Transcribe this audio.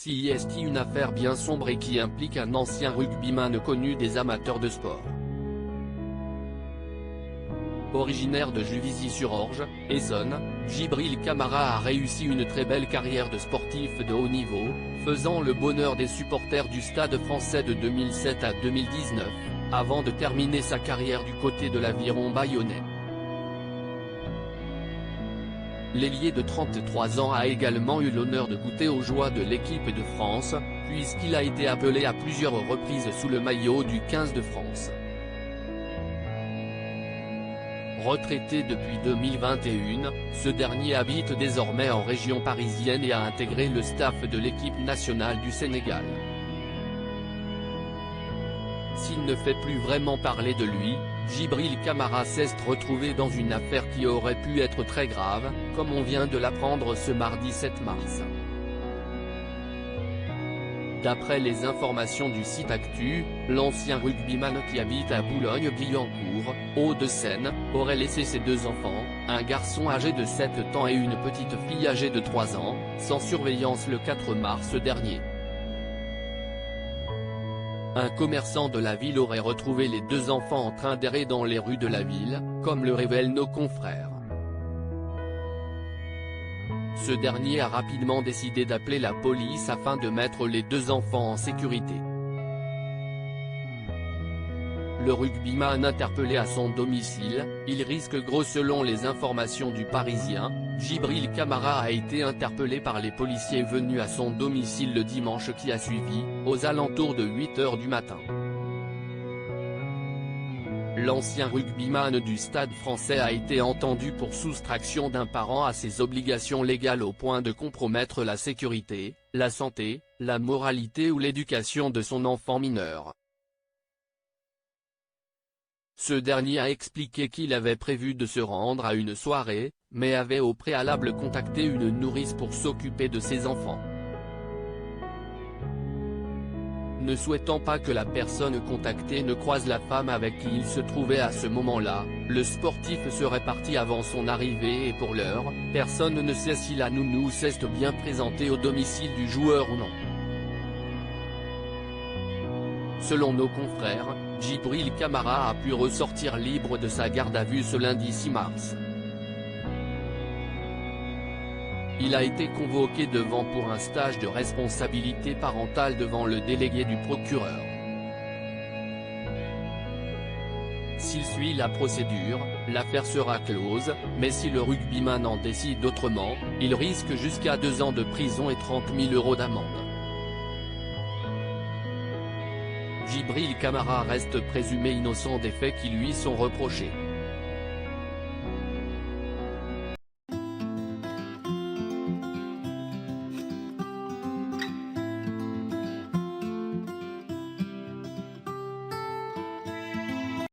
C'est une affaire bien sombre et qui implique un ancien rugbyman connu des amateurs de sport. Originaire de Juvisy-sur-Orge, Essonne, Djibril Camara a réussi une très belle carrière de sportif de haut niveau, faisant le bonheur des supporters du Stade Français de 2007 à 2019, avant de terminer sa carrière du côté de l'Aviron bayonnais. L'ailier de 33 ans a également eu l'honneur de goûter aux joies de l'équipe de France, puisqu'il a été appelé à plusieurs reprises sous le maillot du 15 de France. Retraité depuis 2021, ce dernier habite désormais en région parisienne et a intégré le staff de l'équipe nationale du Sénégal. S'il ne fait plus vraiment parler de lui, Djibril Camara s'est retrouvé dans une affaire qui aurait pu être très grave, comme on vient de l'apprendre ce mardi 7 mars. D'après les informations du site Actu, l'ancien rugbyman qui habite à Boulogne-Billancourt, Hauts-de-Seine, aurait laissé ses deux enfants, un garçon âgé de 7 ans et une petite fille âgée de 3 ans, sans surveillance le 4 mars dernier. Un commerçant de la ville aurait retrouvé les deux enfants en train d'errer dans les rues de la ville, comme le révèlent nos confrères. Ce dernier a rapidement décidé d'appeler la police afin de mettre les deux enfants en sécurité. Le rugbyman interpellé à son domicile, il risque gros selon les informations du Parisien. Djibril Camara a été interpellé par les policiers venus à son domicile le dimanche qui a suivi, aux alentours de 8 h du matin. L'ancien rugbyman du Stade Français a été entendu pour soustraction d'un parent à ses obligations légales au point de compromettre la sécurité, la santé, la moralité ou l'éducation de son enfant mineur. Ce dernier a expliqué qu'il avait prévu de se rendre à une soirée, mais avait au préalable contacté une nourrice pour s'occuper de ses enfants. Ne souhaitant pas que la personne contactée ne croise la femme avec qui il se trouvait à ce moment-là, le sportif serait parti avant son arrivée et pour l'heure, personne ne sait si la nounou s'est bien présentée au domicile du joueur ou non. Selon nos confrères, Djibril Camara a pu ressortir libre de sa garde à vue ce lundi 6 mars. Il a été convoqué devant pour un stage de responsabilité parentale devant le délégué du procureur. S'il suit la procédure, l'affaire sera close, mais si le rugbyman en décide autrement, il risque jusqu'à 2 ans de prison et 30 000 € d'amende. Djibril Camara reste présumé innocent des faits qui lui sont reprochés.